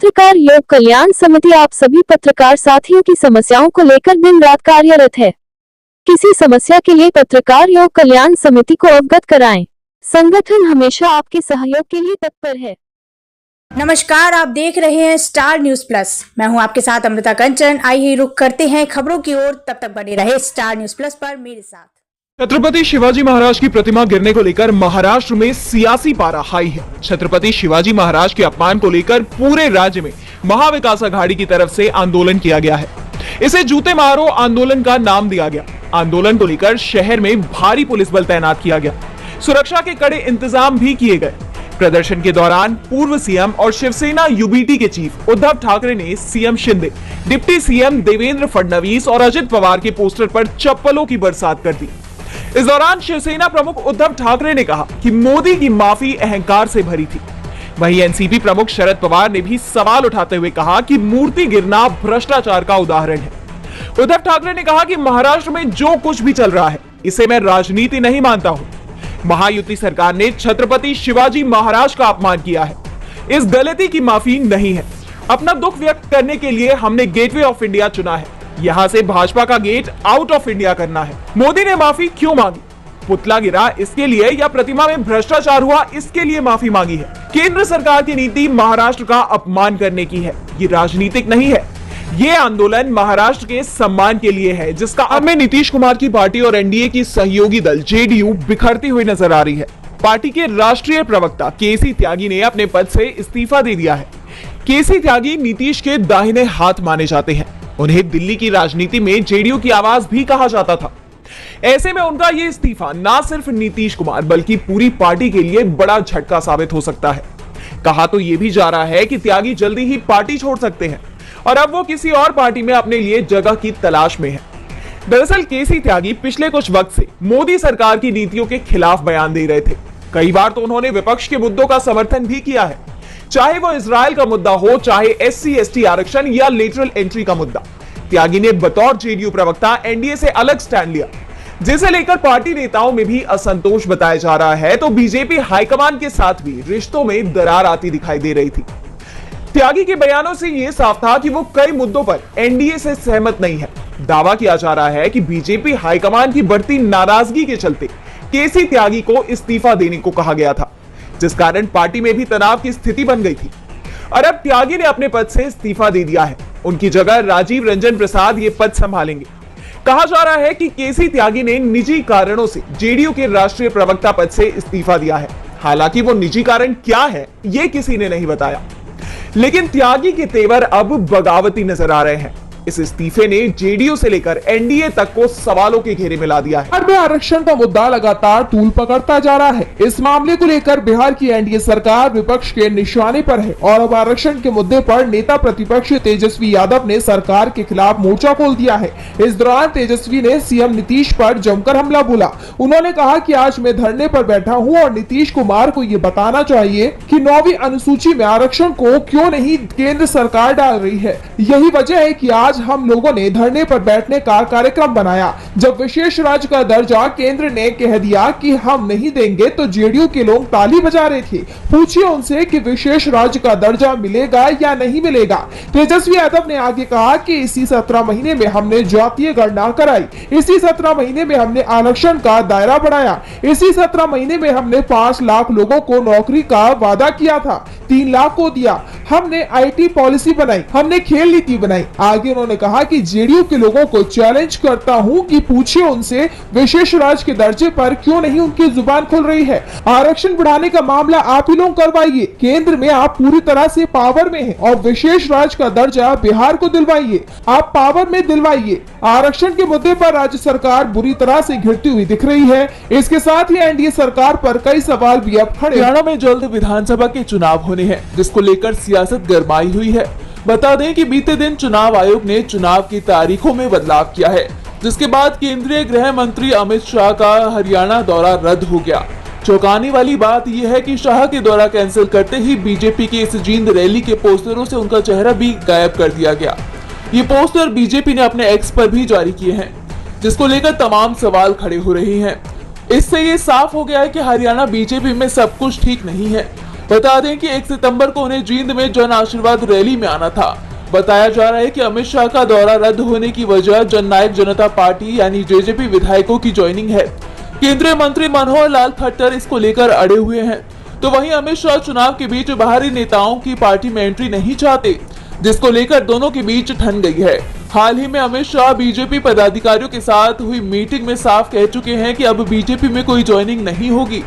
पत्रकार योग कल्याण समिति आप सभी पत्रकार साथियों की समस्याओं को लेकर दिन रात कार्यरत है। किसी समस्या के लिए पत्रकार योग कल्याण समिति को अवगत कराएं। संगठन हमेशा आपके सहयोग के लिए तत्पर है। नमस्कार, आप देख रहे हैं स्टार न्यूज प्लस। मैं हूं आपके साथ अमृता कंचन। आइए रुक करते हैं खबरों की ओर। तब तक बने रहे स्टार न्यूज प्लस पर मेरे साथ। छत्रपति शिवाजी महाराज की प्रतिमा गिरने को लेकर महाराष्ट्र में सियासी पारा हाई है। छत्रपति शिवाजी महाराज के अपमान को लेकर पूरे राज्य में महाविकास अघाड़ी की तरफ से आंदोलन किया गया है। इसे जूते मारो आंदोलन का नाम दिया गया। आंदोलन को लेकर शहर में भारी पुलिस बल तैनात किया गया। सुरक्षा के कड़े इंतजाम भी किए गए। प्रदर्शन के दौरान पूर्व सीएम और शिवसेना यूबीटी के चीफ उद्धव ठाकरे ने CM Shinde, deputy CM Devendra Fadnavis और अजित पवार के पोस्टर पर चप्पलों की बरसात कर दी। इस दौरान शिवसेना प्रमुख उद्धव ठाकरे ने कहा कि मोदी की माफी अहंकार से भरी थी। वहीं एनसीपी प्रमुख शरद पवार ने भी सवाल उठाते हुए कहा कि मूर्ति गिरना भ्रष्टाचार का उदाहरण है। उद्धव ठाकरे ने कहा कि महाराष्ट्र में जो कुछ भी चल रहा है इसे मैं राजनीति नहीं मानता हूं। महायुति सरकार ने छत्रपति शिवाजी महाराज का अपमान किया है। इस गलती की माफी नहीं है। अपना दुख व्यक्त करने के लिए हमने गेटवे ऑफ इंडिया चुना है। यहां से भाजपा का गेट आउट ऑफ इंडिया करना है। मोदी ने माफी क्यों मांगी? पुतला गिरा इसके लिए या प्रतिमा में भ्रष्टाचार हुआ इसके लिए माफी मांगी है? केंद्र सरकार की नीति महाराष्ट्र का अपमान करने की है। ये राजनीतिक नहीं है। ये आंदोलन महाराष्ट्र के सम्मान के लिए है, जिसका अब में नीतीश कुमार की पार्टी और एनडीए की सहयोगी दल जेडीयू बिखरती हुई नजर आ रही है। पार्टी के राष्ट्रीय प्रवक्ता केसी त्यागी ने अपने पद से इस्तीफा दे दिया है। केसी त्यागी नीतीश के दाहिने हाथ माने जाते हैं। उन्हें दिल्ली की राजनीति में जेडीयू की आवाज भी कहा जाता था। ऐसे में उनका ये इस्तीफा ना सिर्फ नीतीश कुमार बल्कि पूरी पार्टी के लिए बड़ा झटका साबित हो सकता है। कहा तो यह भी जा रहा है कि त्यागी जल्दी ही पार्टी छोड़ सकते हैं और अब वो किसी और पार्टी में अपने लिए जगह की तलाश में है। दरअसल केसी त्यागी पिछले कुछ वक्त से मोदी सरकार की नीतियों के खिलाफ बयान दे रहे थे। कई बार तो उन्होंने विपक्ष के मुद्दों का समर्थन भी किया है, चाहे वो इजराइल का मुद्दा हो, चाहे SC/ST आरक्षण या लेटरल एंट्री का मुद्दा। त्यागी ने बतौर जेडीयू प्रवक्ता एनडीए से अलग स्टैंड लिया, जिसे लेकर पार्टी नेताओं में भी असंतोष बताया जा रहा है। तो बीजेपी हाईकमान के साथ भी रिश्तों में दरार आती दिखाई दे रही थी। त्यागी के बयानों से यह साफ था कि वो कई मुद्दों पर एनडीए से सहमत नहीं है। दावा किया जा रहा है कि बीजेपी हाईकमान की बढ़ती नाराजगी के चलते केसी त्यागी को इस्तीफा देने को कहा गया था, जिस कारण पार्टी में भी तनाव की स्थिति बन गई थी। और अब त्यागी ने अपने पद से इस्तीफा दे दिया है। उनकी जगह राजीव रंजन प्रसाद ये पद संभालेंगे। कहा जा रहा है कि केसी त्यागी ने निजी कारणों से जेडीयू के राष्ट्रीय प्रवक्ता पद से इस्तीफा दिया है। हालांकि वो निजी कारण क्या है ये किसी ने नहीं बताया, लेकिन त्यागी के तेवर अब बगावती नजर आ रहे हैं। इस इस्तीफे ने जेडीयू से लेकर एनडीए तक को सवालों के घेरे में ला दिया है। बिहार में आरक्षण का मुद्दा लगातार तूल पकड़ता जा रहा है। इस मामले को लेकर बिहार की एनडीए सरकार विपक्ष के निशाने पर है और अब आरक्षण के मुद्दे पर नेता प्रतिपक्ष तेजस्वी यादव ने सरकार के खिलाफ मोर्चा खोल दिया है। इस दौरान तेजस्वी ने सीएम नीतीश पर जमकर हमला बोला। उन्होंने कहा कि आज मैं धरने पर बैठा हूं और नीतीश कुमार को ये बताना चाहिए कि 9वीं अनुसूची में आरक्षण को क्यों नहीं केंद्र सरकार डाल रही है। यही वजह है कि आज हम लोगों ने धरने पर बैठने का कार्यक्रम बनाया। जब विशेष राज्य का दर्जा केंद्र ने कह दिया कि हम नहीं देंगे तो जेडीयू के लोग ताली बजा रहे थे। पूछिए उनसे कि विशेष राज्य का दर्जा मिलेगा या नहीं मिलेगा। तेजस्वी यादव ने आगे कहा कि इसी 17 महीने में हमने जातीय गणना कराई, इसी 17 महीने में हमने आरक्षण का दायरा बढ़ाया, इसी 17 महीने में हमने 5 लाख लोगों को नौकरी का वादा किया था, 3 लाख को दिया। हमने आईटी पॉलिसी बनाई, हमने खेल नीति बनाई। आगे उन्होंने कहा कि जेडीयू के लोगों को चैलेंज करता हूं कि पूछिए उनसे विशेष राज्य के दर्जे पर क्यों नहीं उनकी जुबान खुल रही है। आरक्षण बढ़ाने का मामला आप ही लोग करवाइए। केंद्र में आप पूरी तरह से पावर में हैं और विशेष राज्य का दर्जा बिहार को दिलवाइए। आप पावर में दिलवाइए। आरक्षण के मुद्दे पर राज्य सरकार बुरी तरह से घिरती हुई दिख रही है। इसके साथ ही एनडीए सरकार पर कई सवाल भी अब खड़े। हरियाणा में जल्द विधानसभा के चुनाव होने हैं, जिसको लेकर सियासत गरमाई हुई है। बता दें कि बीते दिन चुनाव आयोग ने चुनाव की तारीखों में बदलाव किया है, जिसके बाद केंद्रीय गृह मंत्री अमित शाह का हरियाणा दौरा रद्द हो गया। चौंकाने वाली बात यह है कि शाह के दौरा कैंसिल करते ही बीजेपी की इस जींद रैली के पोस्टरों से उनका चेहरा भी गायब कर दिया गया। ये पोस्टर बीजेपी ने अपने एक्स पर भी जारी किए हैं, जिसको लेकर तमाम सवाल खड़े हो रहे हैं। इससे ये साफ हो गया है कि हरियाणा बीजेपी में सब कुछ ठीक नहीं है। बता दें कि 1 सितंबर को उन्हें जींद में जन आशीर्वाद रैली में आना था। बताया जा रहा है कि अमित शाह का दौरा रद्द होने की वजह जननायक जनता पार्टी यानी जेजेपी विधायकों की ज्वाइनिंग है। केंद्रीय मंत्री मनोहर लाल खट्टर इसको लेकर अड़े हुए हैं, तो वहीं अमित शाह चुनाव के बीच बाहरी नेताओं की पार्टी में एंट्री नहीं चाहते, जिसको लेकर दोनों के बीच ठन गई है। हाल ही में अमित शाह बीजेपी पदाधिकारियों के साथ हुई मीटिंग में साफ कह चुके हैं कि अब बीजेपी में कोई ज्वाइनिंग नहीं होगी,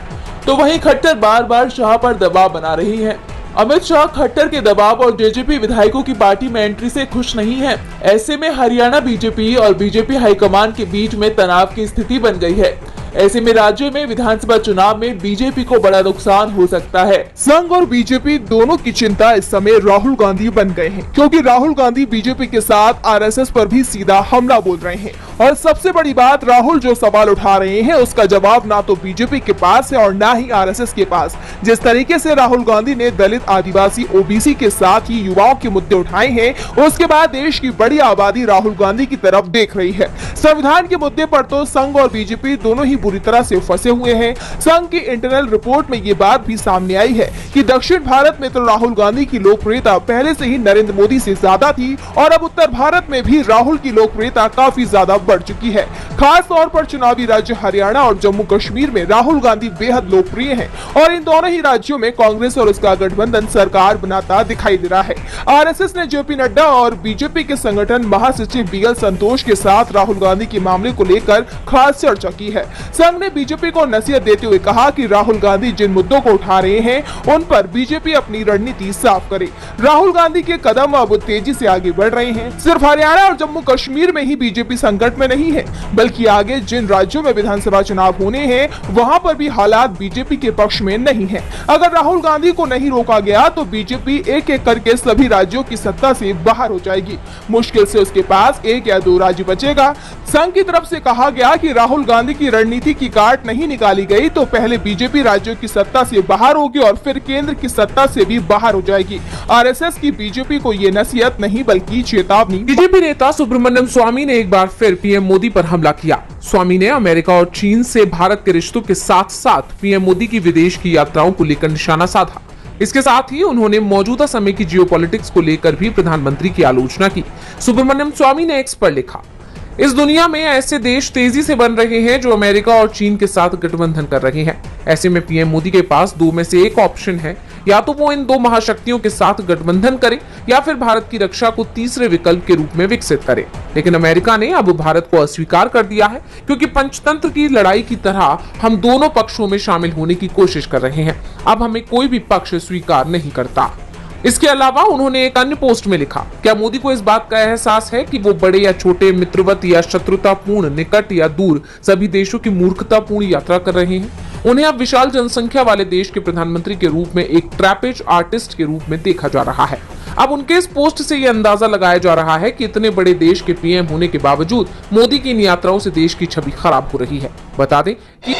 तो वहीं खट्टर बार बार शाह पर दबाव बना रही हैं। अमित शाह खट्टर के दबाव और जेजेपी विधायकों की पार्टी में एंट्री से खुश नहीं हैं। ऐसे में हरियाणा बीजेपी और बीजेपी हाईकमान के बीच में तनाव की स्थिति बन गई है। ऐसे में राज्य में विधानसभा चुनाव में बीजेपी को बड़ा नुकसान हो सकता है। संघ और बीजेपी दोनों की चिंता इस समय राहुल गांधी बन गए हैं, क्योंकि राहुल गांधी बीजेपी के साथ आरएसएस पर भी सीधा हमला बोल रहे हैं। और सबसे बड़ी बात, राहुल जो सवाल उठा रहे हैं उसका जवाब ना तो बीजेपी के पास है और ना ही आरएसएस के पास। जिस तरीके से राहुल गांधी ने दलित, आदिवासी, ओबीसी के साथ ही युवाओं के मुद्दे उठाए हैं, उसके बाद देश की बड़ी आबादी राहुल गांधी की तरफ देख रही है। संविधान के मुद्दे पर तो संघ और बीजेपी दोनों ही बुरी तरह से फंसे हुए हैं। संघ की इंटरनल रिपोर्ट में ये बात भी सामने आई है कि दक्षिण भारत में तो राहुल गांधी की लोकप्रियता पहले से ही नरेंद्र मोदी से ज्यादा थी और अब उत्तर भारत में भी राहुल की लोकप्रियता काफी ज्यादा बढ़ चुकी है। खास तौर पर चुनावी राज्य हरियाणा और जम्मू कश्मीर में राहुल गांधी बेहद लोकप्रिय हैं और इन दोनों ही राज्यों में कांग्रेस और उसका गठबंधन सरकार बनाता दिखाई दे रहा है। आरएसएस ने जेपी नड्डा और बीजेपी के संगठन महासचिव बीएल संतोष के साथ राहुल गांधी के मामले को लेकर खास चर्चा की है। संघ ने बीजेपी को नसीहत देते हुए कहा कि राहुल गांधी जिन मुद्दों को उठा रहे हैं उन पर बीजेपी अपनी रणनीति साफ करे। राहुल गांधी के कदम अब तेजी से आगे बढ़ रहे हैं। सिर्फ हरियाणा और जम्मू कश्मीर में ही बीजेपी संकट में नहीं है, बल्कि आगे जिन राज्यों में विधानसभा चुनाव होने हैं वहां पर भी हालात बीजेपी के पक्ष में नहीं है। अगर राहुल गांधी को नहीं रोका गया तो बीजेपी एक एक करके सभी राज्यों की सत्ता से बाहर हो जाएगी। मुश्किल से उसके पास 1 या 2 राज्य बचेगा। संघ की तरफ से कहा गया कि राहुल गांधी की रणनीति की काट नहीं निकाली गई तो पहले बीजेपी राज्यों की सत्ता से बाहर होगी और फिर केंद्र की सत्ता से भी बाहर हो जाएगी। आरएसएस की बीजेपी को ये नसीहत नहीं बल्कि चेतावनी। बीजेपी नेता सुब्रमण्यम स्वामी ने एक बार फिर पीएम मोदी पर हमला किया। स्वामी ने अमेरिका और चीन से भारत के रिश्तों के साथ साथ पीएम मोदी की विदेश की यात्राओं को लेकर निशाना साधा। इसके साथ ही उन्होंने मौजूदा समय की जियोपॉलिटिक्स को लेकर भी प्रधानमंत्री की आलोचना की। सुब्रमण्यम स्वामी ने एक्स पर लिखा, इस दुनिया में ऐसे देश तेजी से बन रहे हैं जो अमेरिका और चीन के साथ गठबंधन कर रहे हैं। ऐसे में पीएम मोदी के पास 2 में से एक ऑप्शन है, या तो वो इन 2 महाशक्तियों के साथ गठबंधन करे या फिर भारत की रक्षा को तीसरे विकल्प के रूप में विकसित करे। लेकिन अमेरिका ने अब भारत को अस्वीकार कर दिया है, क्योंकि पंचतंत्र की लड़ाई की तरह हम दोनों पक्षों में शामिल होने की कोशिश कर रहे हैं। अब हमें कोई भी पक्ष स्वीकार नहीं करता। इसके अलावा उन्होंने एक अन्य पोस्ट में लिखा, क्या मोदी को इस बात का एहसास है कि वो बड़े या छोटे, मित्रवत या शत्रुतापूर्ण, निकट या दूर सभी देशों की मूर्खतापूर्ण यात्रा कर रहे हैं? उन्हें अब विशाल जनसंख्या वाले देश के प्रधानमंत्री के रूप में एक ट्रैपेज आर्टिस्ट के रूप में देखा जा रहा है। अब उनके इस पोस्ट से यह अंदाजा लगाया जा रहा है कि इतने बड़े देश के पीएम होने के बावजूद मोदी की इन यात्राओं से देश की छवि खराब हो रही है। बता दें कि